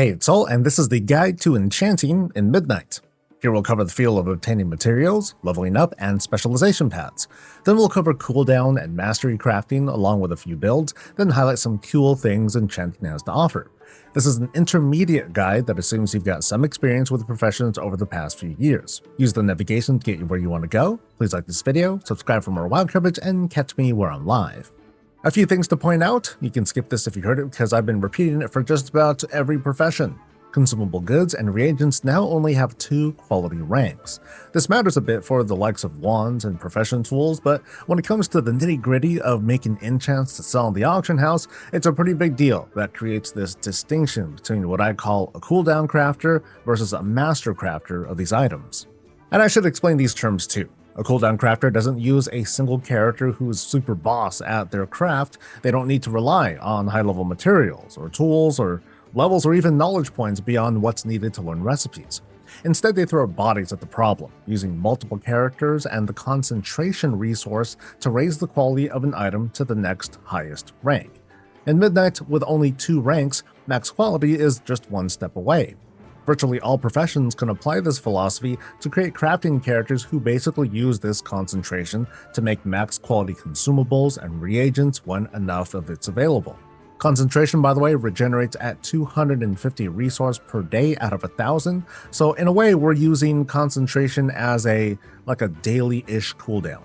Hey, it's Soul, and this is the Guide to Enchanting in Midnight. Here we'll cover the field of obtaining materials, leveling up, and specialization paths. Then we'll cover cooldown and mastery crafting along with a few builds, then highlight some cool things Enchanting has to offer. This is an intermediate guide that assumes you've got some experience with the professions over the past few years. Use the navigation to get you where you want to go. Please like this video, subscribe for more WoW coverage, and catch me where I'm live. A few things to point out. You can skip this if you heard it because I've been repeating it for just about every profession. Consumable goods and reagents now only have 2 quality ranks. This matters a bit for the likes of wands and profession tools, but when it comes to the nitty-gritty of making enchants to sell in the auction house, it's a pretty big deal that creates this distinction between what I call a cooldown crafter versus a master crafter of these items. And I should explain these terms too. A cooldown crafter doesn't use a single character who is super boss at their craft. They don't need to rely on high-level materials or tools or levels or even knowledge points beyond what's needed to learn recipes. Instead, they throw bodies at the problem, using multiple characters and the concentration resource to raise the quality of an item to the next highest rank. In Midnight, with only 2 ranks, max quality is just 1 step away. Virtually all professions can apply this philosophy to create crafting characters who basically use this concentration to make max quality consumables and reagents when enough of it's available. Concentration, by the way, regenerates at 250 resource per day out of 1,000, so in a way we're using concentration as a daily-ish cooldown.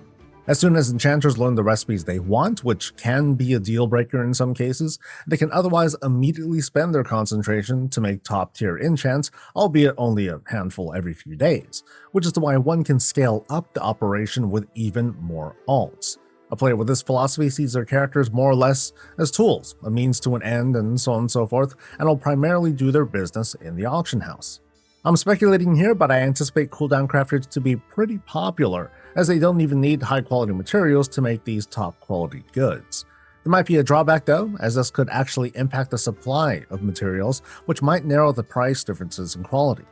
As soon as enchanters learn the recipes they want, which can be a deal breaker in some cases, they can otherwise immediately spend their concentration to make top-tier enchants, albeit only a handful every few days, which is why one can scale up the operation with even more alts. A player with this philosophy sees their characters more or less as tools, a means to an end, and so on and so forth, and will primarily do their business in the auction house. I'm speculating here, but I anticipate cooldown crafters to be pretty popular, as they don't even need high-quality materials to make these top-quality goods. There might be a drawback though, as this could actually impact the supply of materials, which might narrow the price differences in quality.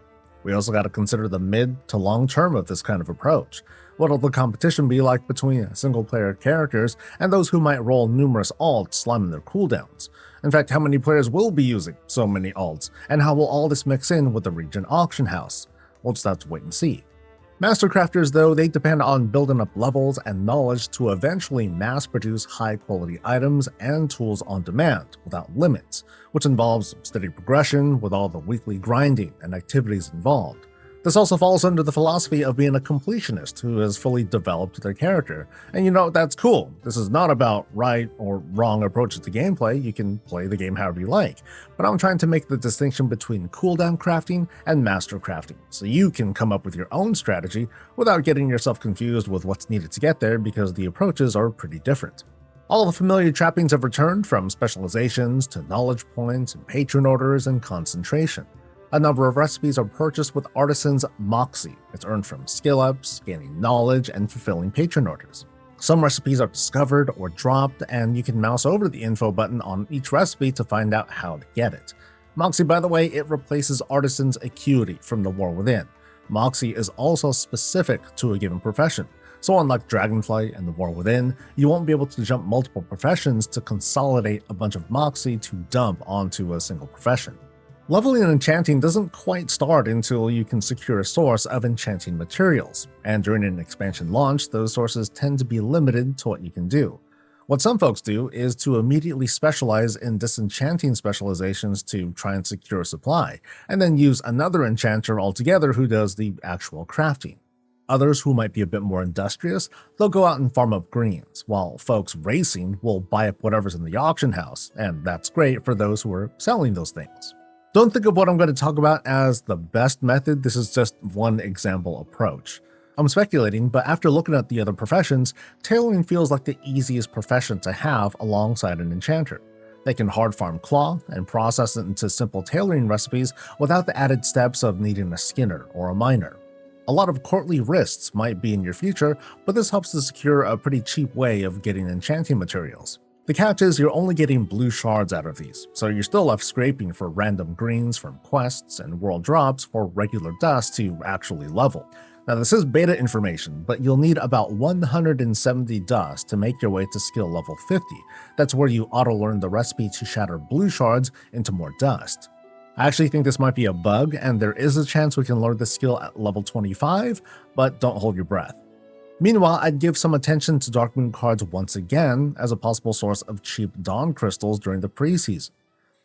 We also got to consider the mid to long term of this kind of approach. What'll the competition be like between single-player characters and those who might roll numerous alts slamming their cooldowns? In fact, how many players will be using so many alts, and how will all this mix in with the region auction house? We'll just have to wait and see. Master crafters, though, they depend on building up levels and knowledge to eventually mass-produce high-quality items and tools on demand without limits, which involves steady progression with all the weekly grinding and activities involved. This also falls under the philosophy of being a completionist who has fully developed their character. And that's cool. This is not about right or wrong approaches to gameplay. You can play the game however you like. But I'm trying to make the distinction between cooldown crafting and master crafting, so you can come up with your own strategy without getting yourself confused with what's needed to get there, because the approaches are pretty different. All the familiar trappings have returned, from specializations to knowledge points and patron orders and concentration. A number of recipes are purchased with Artisan's Moxie. It's earned from skill ups, gaining knowledge, and fulfilling patron orders. Some recipes are discovered or dropped, and you can mouse over the info button on each recipe to find out how to get it. Moxie, by the way, it replaces Artisan's Acuity from the War Within. Moxie is also specific to a given profession, so unlike Dragonflight and the War Within, you won't be able to jump multiple professions to consolidate a bunch of Moxie to dump onto a single profession. Leveling and enchanting doesn't quite start until you can secure a source of enchanting materials, and during an expansion launch, those sources tend to be limited to what you can do. What some folks do is to immediately specialize in disenchanting specializations to try and secure a supply, and then use another enchanter altogether who does the actual crafting. Others who might be a bit more industrious, they'll go out and farm up greens, while folks racing will buy up whatever's in the auction house, and that's great for those who are selling those things. Don't think of what I'm going to talk about as the best method. This is just one example approach. I'm speculating, but after looking at the other professions, tailoring feels like the easiest profession to have alongside an enchanter. They can hard farm cloth and process it into simple tailoring recipes without the added steps of needing a skinner or a miner. A lot of courtly wrists might be in your future, but this helps to secure a pretty cheap way of getting enchanting materials. The catch is you're only getting blue shards out of these, so you're still left scraping for random greens from quests and world drops for regular dust to actually level. Now this is beta information, but you'll need about 170 dust to make your way to skill level 50. That's where you auto-learn the recipe to shatter blue shards into more dust. I actually think this might be a bug, and there is a chance we can learn this skill at level 25, but don't hold your breath. Meanwhile, I'd give some attention to Dark Moon cards once again as a possible source of cheap Dawn crystals during the preseason.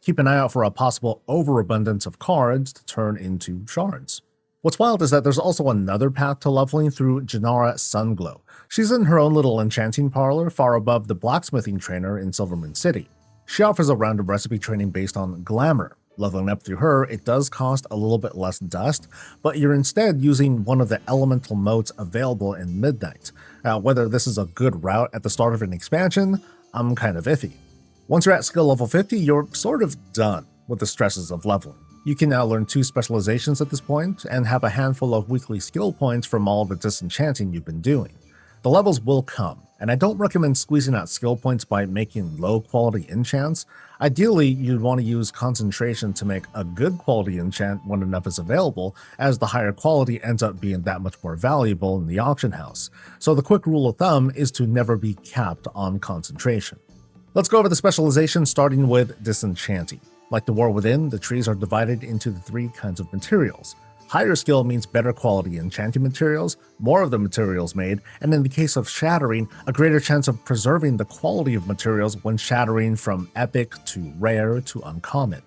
Keep an eye out for a possible overabundance of cards to turn into shards. What's wild is that there's also another path to leveling through Janara Sunglow. She's in her own little enchanting parlor far above the blacksmithing trainer in Silvermoon City. She offers a round of recipe training based on glamour. Leveling up through her, it does cost a little bit less dust, but you're instead using one of the elemental modes available in Midnight. Whether this is a good route at the start of an expansion, I'm kind of iffy. Once you're at skill level 50, you're sort of done with the stresses of leveling. You can now learn 2 specializations at this point, and have a handful of weekly skill points from all the disenchanting you've been doing. The levels will come, and I don't recommend squeezing out skill points by making low-quality enchants. Ideally, you'd want to use concentration to make a good quality enchant when enough is available, as the higher quality ends up being that much more valuable in the auction house. So the quick rule of thumb is to never be capped on concentration. Let's go over the specializations, starting with disenchanting. Like the War Within, the trees are divided into the 3 kinds of materials. Higher skill means better quality enchanting materials, more of the materials made, and in the case of shattering, a greater chance of preserving the quality of materials when shattering from epic to rare to uncommon.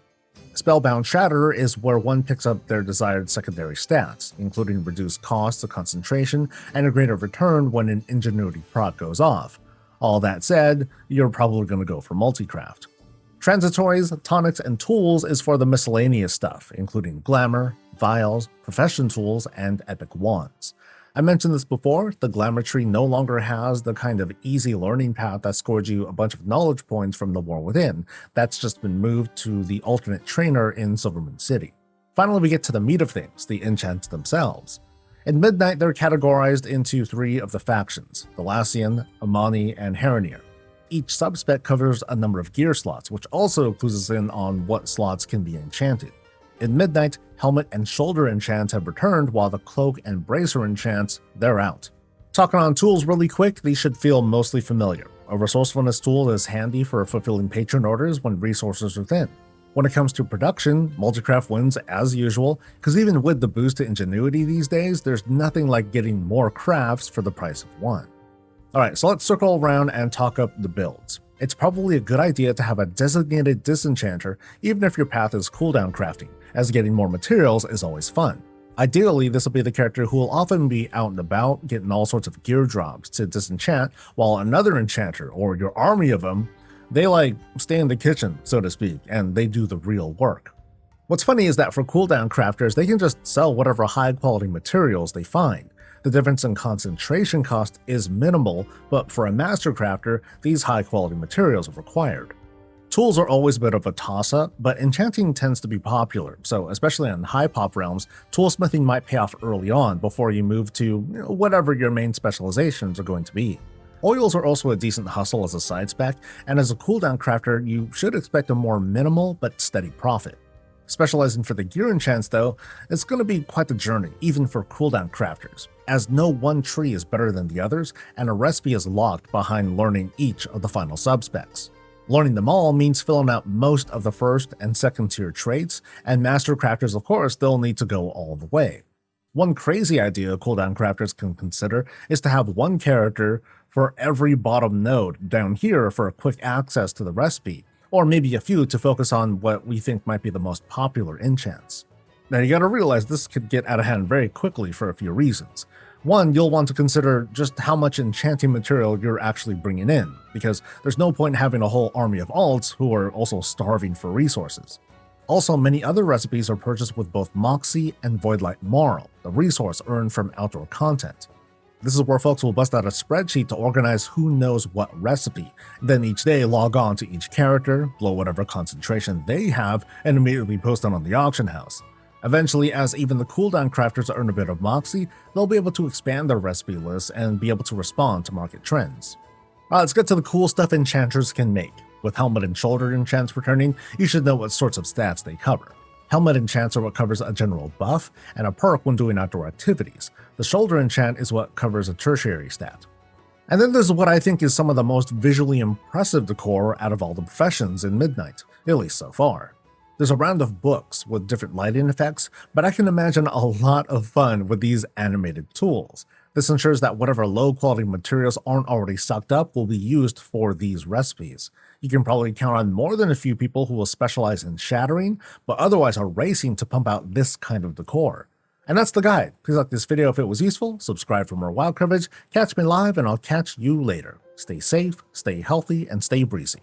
Spellbound Shatterer is where one picks up their desired secondary stats, including reduced cost to concentration and a greater return when an ingenuity proc goes off. All that said, you're probably going to go for multicraft. Transitories, tonics, and tools is for the miscellaneous stuff, including glamour, vials, profession tools, and epic wands. I mentioned this before, the glamour tree no longer has the kind of easy learning path that scored you a bunch of knowledge points from the War Within. That's just been moved to the alternate trainer in Silvermoon City. Finally, we get to the meat of things, the enchants themselves. In Midnight, they're categorized into 3 of the factions, the Lassian, Amani, and Heronir. Each subspec covers a number of gear slots, which also clues us in on what slots can be enchanted. In Midnight, helmet and shoulder enchants have returned, while the cloak and bracer enchants, they're out. Talking on tools really quick, these should feel mostly familiar. A resourcefulness tool is handy for fulfilling patron orders when resources are thin. When it comes to production, Multicraft wins as usual, because even with the boost to ingenuity these days, there's nothing like getting more crafts for the price of one. Alright, so let's circle around and talk up the builds. It's probably a good idea to have a designated disenchanter, even if your path is cooldown crafting, as getting more materials is always fun. Ideally, this will be the character who will often be out and about, getting all sorts of gear drops to disenchant, while another enchanter, or your army of them, they stay in the kitchen, so to speak, and they do the real work. What's funny is that for cooldown crafters, they can just sell whatever high quality materials they find. The difference in concentration cost is minimal, but for a master crafter, these high quality materials are required. Tools are always a bit of a toss-up, but enchanting tends to be popular, so especially in high pop realms, toolsmithing might pay off early on before you move to whatever your main specializations are going to be. Oils are also a decent hustle as a side spec, and as a cooldown crafter, you should expect a more minimal but steady profit. Specializing for the gear enchants though, it's going to be quite the journey, even for cooldown crafters, as no one tree is better than the others, and a recipe is locked behind learning each of the final subspecs. Learning them all means filling out most of the first and second tier traits, and master crafters of course they'll need to go all the way. One crazy idea cooldown crafters can consider is to have one character for every bottom node down here for quick access to the recipe, or maybe a few to focus on what we think might be the most popular enchants. Now you gotta realize this could get out of hand very quickly for a few reasons. One, you'll want to consider just how much enchanting material you're actually bringing in, because there's no point in having a whole army of alts who are also starving for resources. Also, many other recipes are purchased with both Moxie and Voidlight Marl, the resource earned from outdoor content. This is where folks will bust out a spreadsheet to organize who knows what recipe, then each day log on to each character, blow whatever concentration they have, and immediately post it on the auction house. Eventually, as even the cooldown crafters earn a bit of moxie, they'll be able to expand their recipe list and be able to respond to market trends. Alright, let's get to the cool stuff enchanters can make. With helmet and shoulder enchants returning, you should know what sorts of stats they cover. Helmet enchants are what covers a general buff and a perk when doing outdoor activities. The shoulder enchant is what covers a tertiary stat. And then there's what I think is some of the most visually impressive decor out of all the professions in Midnight, at least so far. There's a round of books with different lighting effects, but I can imagine a lot of fun with these animated tools. This ensures that whatever low-quality materials aren't already sucked up will be used for these recipes. You can probably count on more than a few people who will specialize in shattering, but otherwise are racing to pump out this kind of decor. And that's the guide. Please like this video if it was useful, subscribe for more wild coverage, catch me live, and I'll catch you later. Stay safe, stay healthy, and stay breezy.